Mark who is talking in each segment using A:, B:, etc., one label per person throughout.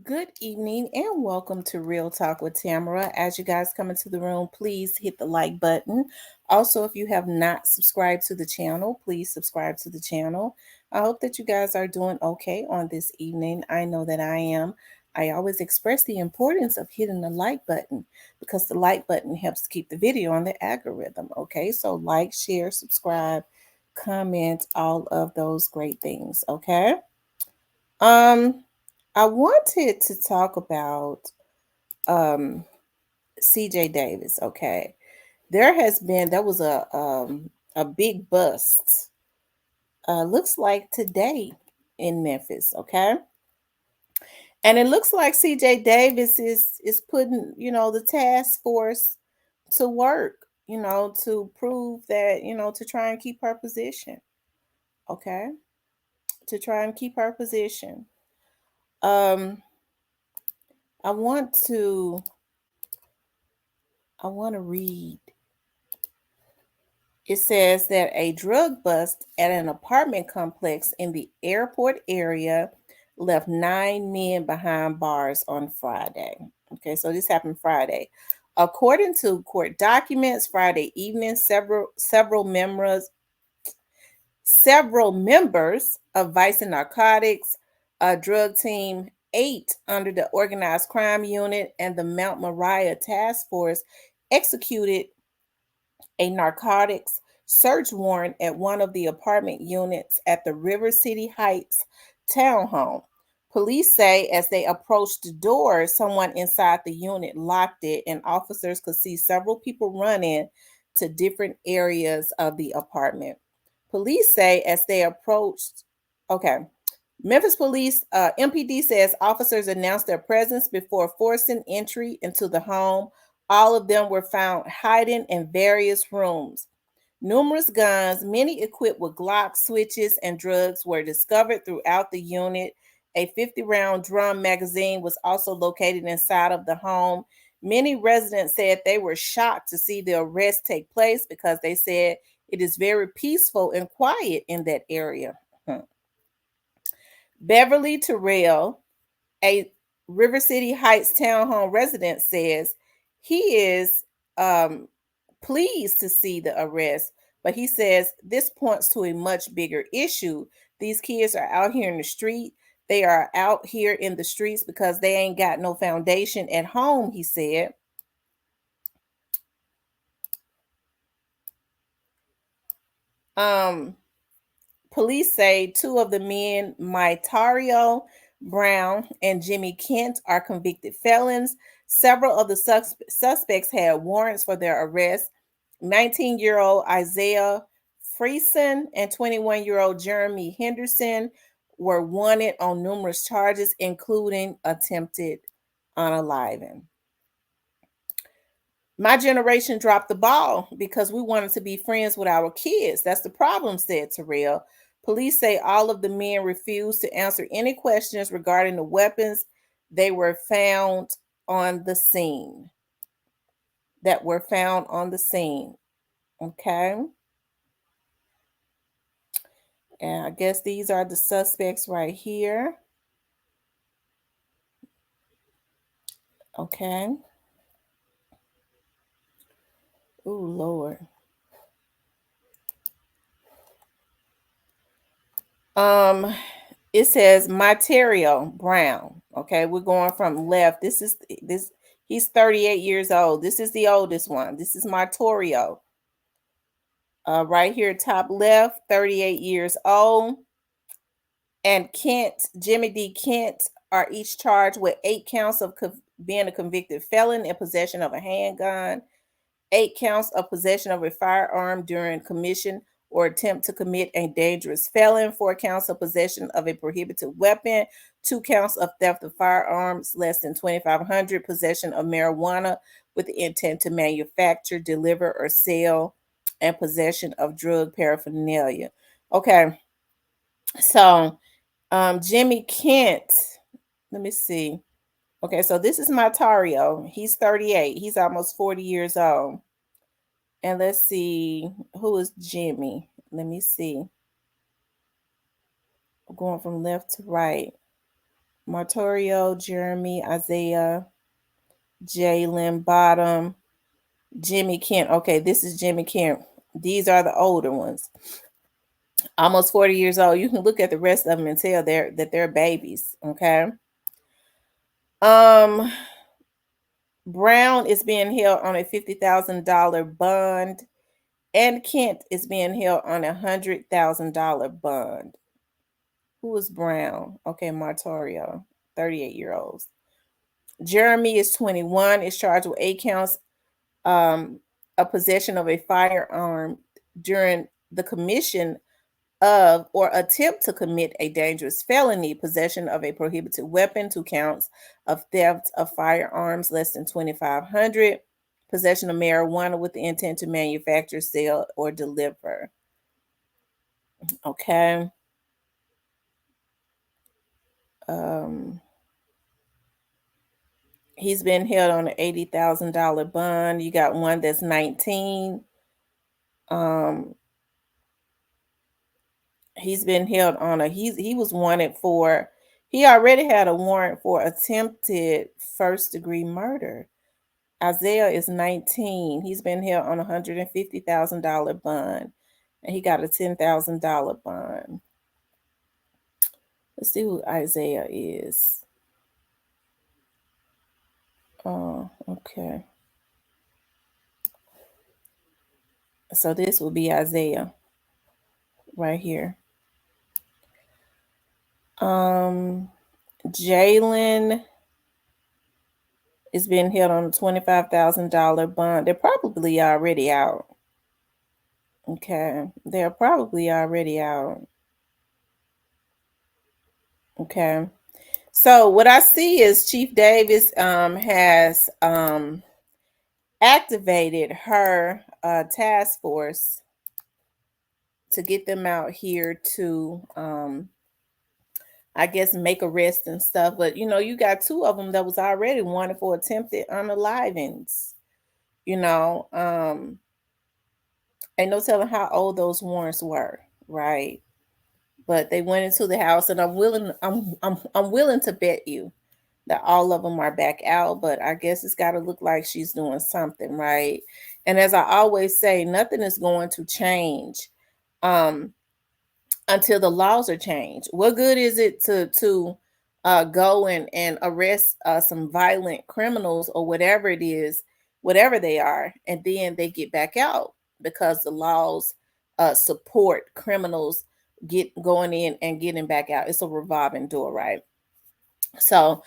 A: Good evening and welcome to Real Talk with Tamara. As you guys come into the room, please hit the like button. Also, if you have not subscribed to the channel, please subscribe to the channel. I hope that you guys are doing okay on this evening. I know that I am. I always express the importance of hitting the like button because the like button helps to keep the video on the algorithm. Okay, so like, share, subscribe, comment, all of those great things. Okay. Um, I wanted to talk about um CJ Davis, okay. There was a big bust. Looks like today in Memphis, okay? And it looks like CJ Davis is putting, the task force to work, to prove that, to try and keep her position, okay? To try and keep her position. Um I want to I want to read. It says that a drug bust at an apartment complex in the airport area left 9 men behind bars on Friday. Okay, so this happened Friday. According to court documents, Friday evening, several members of Vice and Narcotics drug team 8 under the Organized Crime Unit and the Mount Moriah Task Force executed a narcotics search warrant at one of the apartment units at the River City Heights townhome. Police say as they approached the door, someone inside the unit locked it, and officers could see several people running to different areas of the apartment. Police say as they approached, okay, Memphis Police MPD says officers announced their presence before forcing entry into the home. All of them were found hiding in various rooms. Numerous guns, many equipped with Glock switches and drugs, were discovered throughout the unit. A 50-round drum magazine was also located inside of the home. Many residents said they were shocked to see the arrest take place because they said it is very peaceful and quiet in that area. Beverly Terrell, a River City Heights townhome resident, says he is um, pleased to see the arrest, but he says this points to a much bigger issue. These kids are out here in the street. They are out here in the streets because they ain't got no foundation at home, he said. Um, Police say two of the men, Mytario Brown and Jimmy Kent, are convicted felons. Several of the suspects had warrants for their arrest. 19-year-old Isaiah Freeson and 21-year-old Jeremy Henderson were wanted on numerous charges, including attempted unaliving. My generation dropped the ball because we wanted to be friends with our kids. That's the problem, said Terrell. Police say all of the men refused to answer any questions regarding the weapons they were found on the scene. That were found on the scene. Okay. And I guess these are the suspects right here. Okay. Oh, Lord. Um, it says Materio Brown. Okay, we're going from left. This. He's 38 years old. This is the oldest one. This is Materio. Right here, top left, 38 years old. And Jimmy D. Kent are each charged with 8 counts of being a convicted felon in possession of a handgun, 8 counts of possession of a firearm during commission or attempt to commit a dangerous felon, 4 counts of possession of a prohibited weapon, 2 counts of theft of firearms less than 2,500, possession of marijuana with the intent to manufacture, deliver, or sell, and possession of drug paraphernalia. Okay, so Jimmy Kent, let me see. Okay, so this is Matario. He's 38. He's almost 40 years old. And let's see, who is Jimmy? Let me see. I'm going from left to right. Martorio, Jeremy, Isaiah, Jalen, Bottom, Jimmy Kent. Okay, this is Jimmy Kent. These are the older ones. Almost 40 years old. You can look at the rest of them and tell they're babies. Okay. Um, Brown is being held on a $50,000 bond, and Kent is being held on a $100,000 bond. Who is Brown? Okay, Martorio, 38-year-olds. Jeremy is 21, is charged with 8 counts of possession of a firearm during the commission of or attempt to commit a dangerous felony, possession of a prohibited weapon, 2 counts of theft of firearms less than 2,500, possession of marijuana with the intent to manufacture, sell, or deliver. Okay. Um, he's been held on an $80,000 bond. You got one that's 19. He's been held on he was wanted for, he already had a warrant for attempted first degree murder. Isaiah is 19. He's been held on a $150,000 bond, and he got a $10,000 bond. Let's see who Isaiah is. Oh, okay. So this will be Isaiah right here. Jalen is being held on a $25,000 bond. They're probably already out. Okay, they're probably already out. Okay, so what I see is Chief Davis has activated her task force to get them out here to I guess make arrests and stuff. But you got 2 of them that was already wanted for attempted unalivings. Ain't no telling how old those warrants were, right? But they went into the house, and I'm willing to bet you that all of them are back out. But I guess it's got to look like she's doing something, right? And as I always say, nothing is going to change until the laws are changed. What good is it to go and arrest some violent criminals or whatever it is, whatever they are, and then they get back out because the laws support criminals get going in and getting back out. It's a revolving door, right? So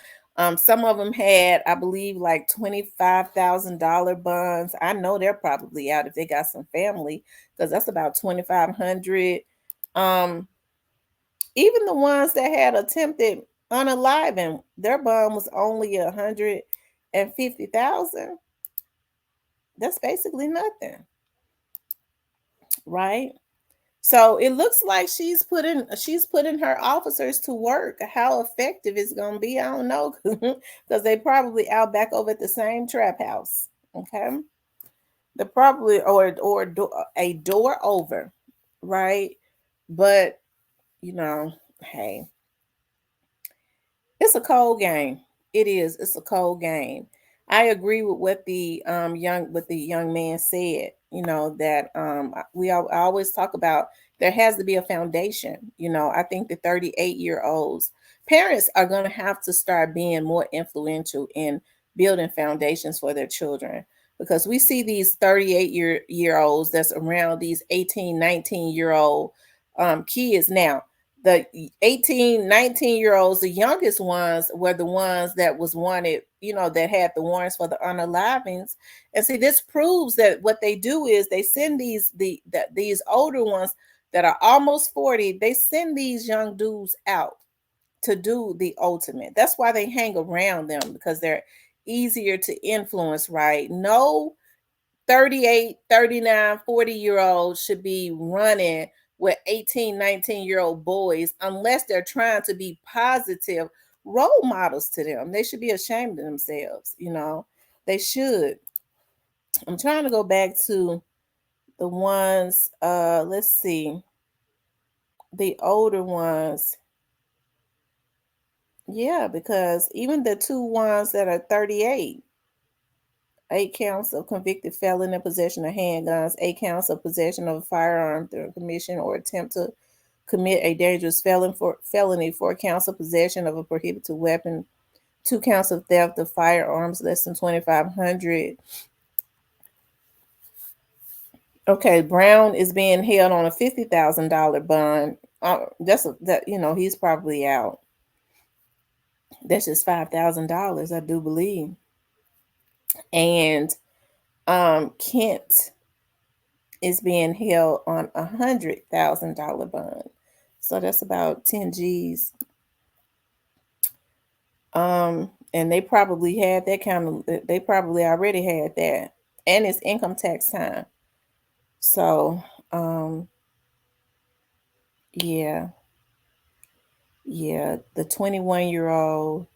A: some of them had, I believe, like $25,000 bonds. I know they're probably out if they got some family, because that's about 2,500. Even the ones that had attempted unaliving, their bond was only 150,000. That's basically nothing, right? So it looks like she's putting her officers to work. How effective it's gonna be, I don't know, because they probably out back over at the same trap house. Okay, they're probably a door over, right? But hey, it's a cold game. It is. It's a cold game. I agree with what the young man said. That I always talk about, there has to be a foundation. I think the 38-year-olds parents are going to have to start being more influential in building foundations for their children, because we see these 38-year-olds that's around these 18, 19-year-old kids now. The 18, 19-year-olds, the youngest ones, were the ones that was wanted, that had the warrants for the unalivings. And see, this proves that what they do is they send these older ones that are almost 40, they send these young dudes out to do the ultimate. That's why they hang around them, because they're easier to influence, right? No 38, 39, 40-year-olds should be running with 18, 19-year-old boys unless they're trying to be positive role models to them. They should be ashamed of themselves, They should. I'm trying to go back to the ones, let's see, the older ones. Yeah, because even the two ones that are 38, 8 counts of convicted felon in possession of handguns, 8 counts of possession of a firearm through commission or attempt to commit a dangerous felony, 4 counts of possession of a prohibited weapon, 2 counts of theft of firearms less than 2,500. Okay, Brown is being held on a $50,000 bond. That he's probably out. That's just $5,000, I do believe. And Kent is being held on $100,000 bond. So that's about 10 G's. And they probably had that they probably already had that. And it's income tax time. So, yeah, yeah, the 21-year-old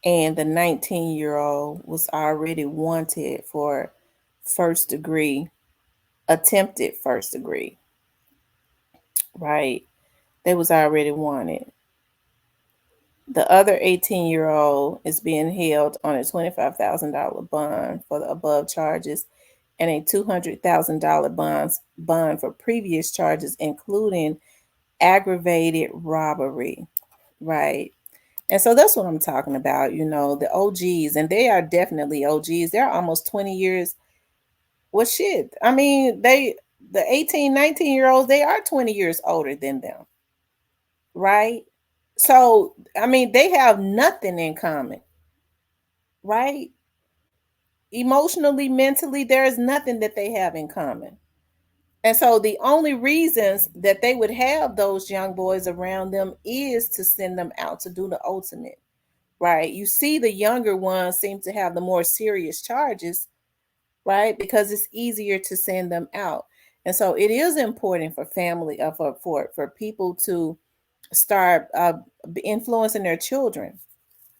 A: and the 19-year-old was already wanted for first degree, attempted first degree, right? They was already wanted. The other 18-year-old is being held on a $25,000 bond for the above charges and a $200,000 bond for previous charges, including aggravated robbery, right? And so that's what I'm talking about, the OGs, and they are definitely OGs. They're almost 20 years. Well, shit. I mean, the 18, 19-year-olds, they are 20 years older than them, right? So, I mean, they have nothing in common, right? Emotionally, mentally, there is nothing that they have in common. And so the only reasons that they would have those young boys around them is to send them out to do the ultimate, right? You see, the younger ones seem to have the more serious charges, right? Because it's easier to send them out. And so it is important for family, for people to start influencing their children.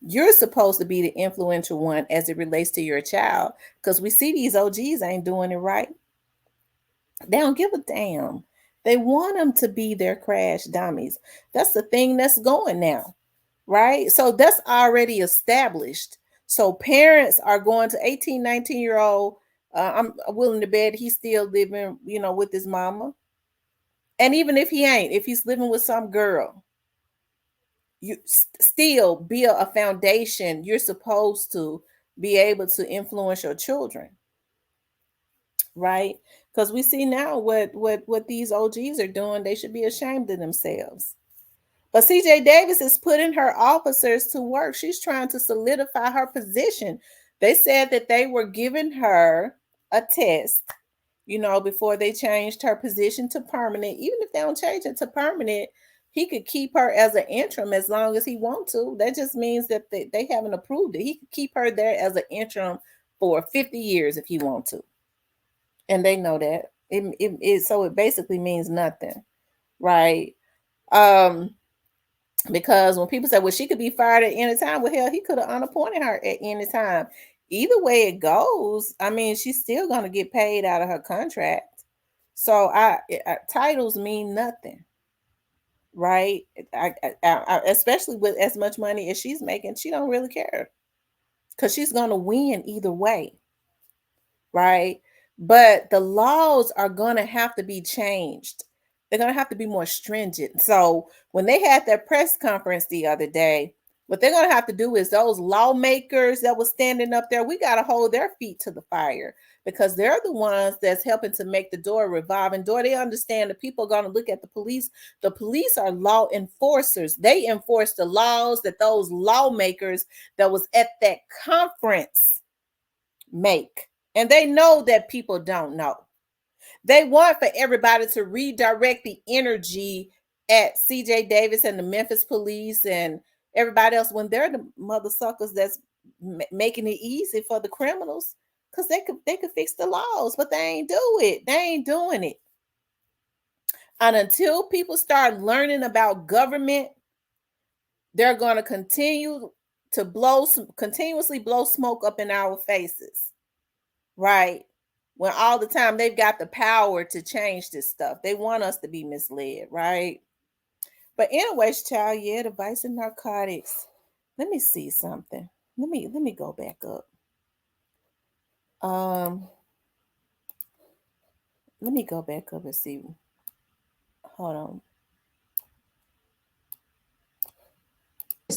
A: You're supposed to be the influential one as it relates to your child, because we see these OGs ain't doing it right. They don't give a damn. They want them to be their crash dummies. That's the thing that's going now, right? So that's already established. So parents are going to 18, 19-year-old. I'm willing to bet he's still living, with his mama. And even if he ain't, if he's living with some girl, you still build a foundation. You're supposed to be able to influence your children, right? Because we see now what these OGs are doing. They should be ashamed of themselves. But CJ Davis is putting her officers to work. She's trying to solidify her position. They said that they were giving her a test, before they changed her position to permanent. Even if they don't change it to permanent, he could keep her as an interim as long as he wants to. That just means that they haven't approved it. He could keep her there as an interim for 50 years if he wants to. And they know that. So it basically means nothing, right? Because when people say, well, she could be fired at any time, well, hell, he could have unappointed her at any time. Either way it goes, I mean, she's still going to get paid out of her contract. So titles mean nothing, right? Especially with as much money as she's making, she don't really care because she's going to win either way, right? But the laws are going to have to be changed. They're going to have to be more stringent. So when they had their press conference the other day, what they're going to have to do is those lawmakers that was standing up there, we got to hold their feet to the fire because they're the ones that's helping to make the door a revolving door. They understand that people are going to look at the police. The police are law enforcers. They enforce the laws that those lawmakers that was at that conference make. And they know that people don't know. They want for everybody to redirect the energy at CJ Davis and the Memphis police and everybody else when they're the mother suckers that's making it easy for the criminals because they could fix the laws, but they ain't do it. They ain't doing it. And until people start learning about government, they're going to continue to continuously blow smoke up in our faces, right? When all the time they've got the power to change this stuff. They want us to be misled, right? But anyways, child, yeah, the vice and narcotics. Let me see something. Let me go back up. Um, let me go back up and see. Hold on.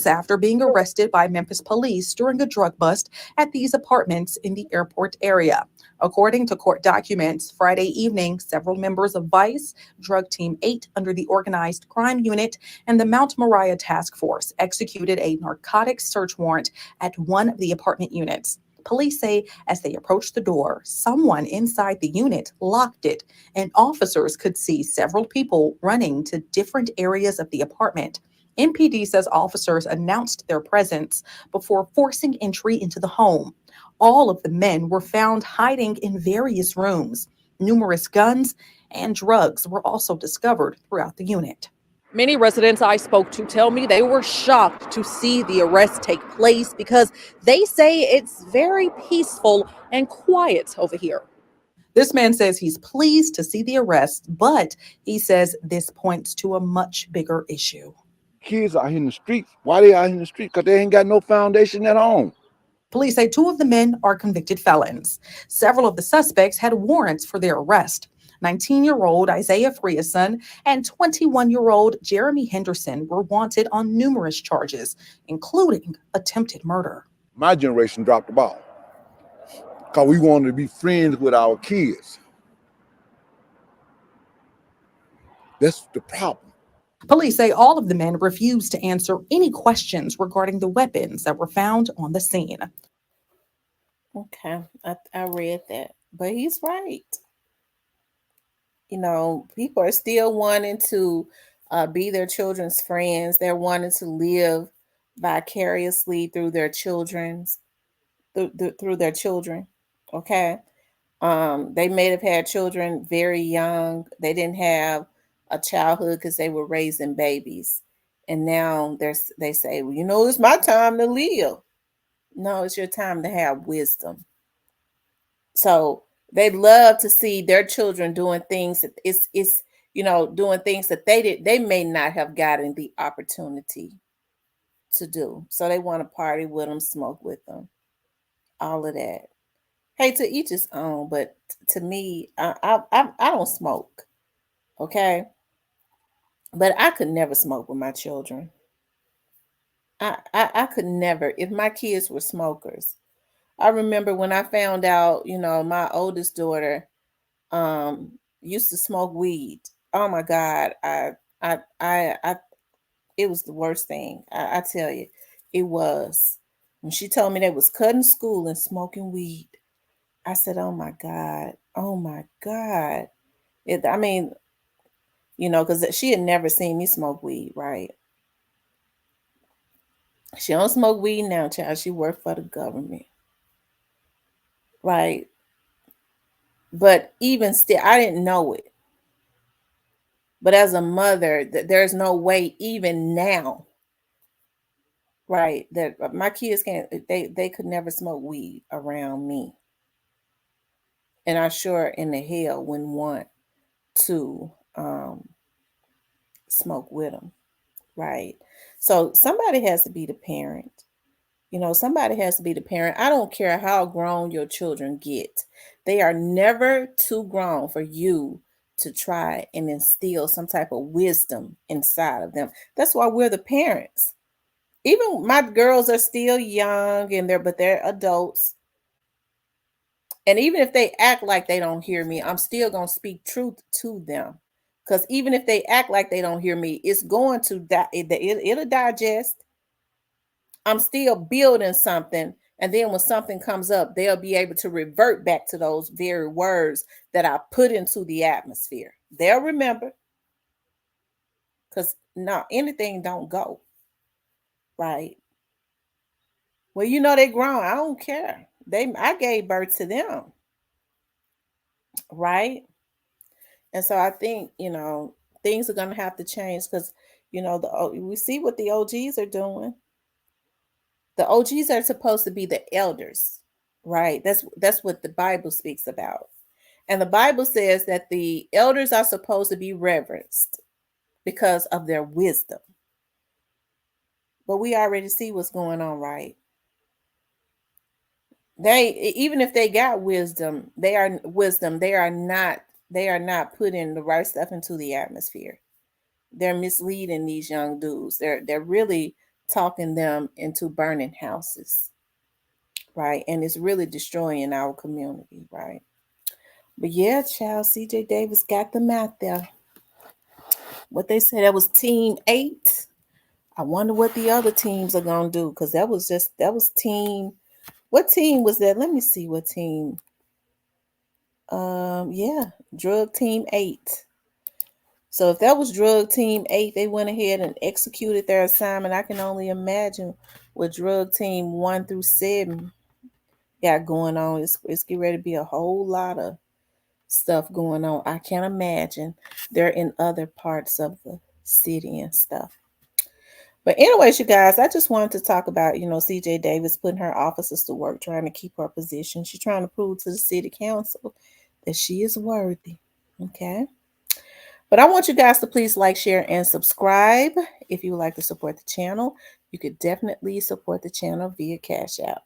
B: After being arrested by Memphis police during a drug bust at these apartments in the airport area. According to court documents, Friday evening, several members of Vice, Drug Team 8 under the Organized Crime Unit, and the Mount Moriah Task Force executed a narcotics search warrant at one of the apartment units. Police say as they approached the door, someone inside the unit locked it, and officers could see several people running to different areas of the apartment. MPD says officers announced their presence before forcing entry into the home. All of the men were found hiding in various rooms. Numerous guns and drugs were also discovered throughout the unit. Many residents I spoke to tell me they were shocked to see the arrest take place because they say it's very peaceful and quiet over here. This man says he's pleased to see the arrest, but he says this points to a much bigger issue.
C: Kids out here in the streets. Why they out here in the streets? Because they ain't got no foundation at home.
B: Police say two of the men are convicted felons. Several of the suspects had warrants for their arrest. 19-year-old Isaiah Friason and 21-year-old Jeremy Henderson were wanted on numerous charges, including attempted murder.
C: My generation dropped the ball because we wanted to be friends with our kids. That's the problem.
B: Police say all of the men refused to answer any questions regarding the weapons that were found on the scene.
A: Okay, I read that, but he's right. People are still wanting to be their children's friends. They're wanting to live vicariously through their through their children. Okay, they may have had children very young. They didn't have a childhood because they were raising babies, and now they say, well, it's my time to live. No, it's your time to have wisdom. So they love to see their children doing things that it's doing things that they may not have gotten the opportunity to do. So they want to party with them, smoke with them, all of that. Hey, to each his own, but to me, I don't smoke, okay? But I could never smoke with my children. I could never. If my kids were smokers, I remember when I found out, my oldest daughter um used to smoke weed. Oh my God, I it was the worst thing. I tell you, it was. When she told me they was cutting school and smoking weed, I said, "Oh my God, oh my God." I mean, because she had never seen me smoke weed, right? She don't smoke weed now, child. She worked for the government, right? But even still, I didn't know it. But as a mother, there's no way, even now, right, that my kids can't. They could never smoke weed around me, and I sure in the hell wouldn't want to smoke with them, right? So somebody has to be the parent. Somebody has to be the parent. I don't care how grown your children get. They are never too grown for you to try and instill some type of wisdom inside of them. That's why we're the parents. Even my girls are still young and they're adults. And even if they act like they don't hear me, I'm still going to speak truth to them. Because even if they act like they don't hear me, it's going to die. It'll digest. I'm still building something. And then when something comes up, they'll be able to revert back to those very words that I put into the atmosphere. They'll remember. Because no, anything don't go. Right. Well, they grown. I don't care. I gave birth to them. Right. And so I think, things are gonna have to change because, we see what the OGs are doing. The OGs are supposed to be the elders, right? That's what the Bible speaks about. And the Bible says that the elders are supposed to be reverenced because of their wisdom. But we already see what's going on, right? They, even if they got wisdom, they are not putting the right stuff into the atmosphere. They're misleading these young dudes. They're really talking them into burning houses, right? And it's really destroying our community, right? But yeah, child, CJ Davis got them out there. What they said, that was team 8. I wonder what the other teams are gonna do, because that was team. What team was that? Let me see what team. Yeah, drug team 8. So if that was drug team 8, they went ahead and executed their assignment. I can only imagine what drug team 1 through 7 got going on. It's getting ready to be a whole lot of stuff going on. I can't imagine they're in other parts of the city and stuff. But anyways, you guys, I just wanted to talk about, CJ Davis putting her officers to work, trying to keep her position. She's trying to prove to the city council that she is worthy. Okay. But I want you guys to please like, share, and subscribe. If you would like to support the channel, you could definitely support the channel via Cash App.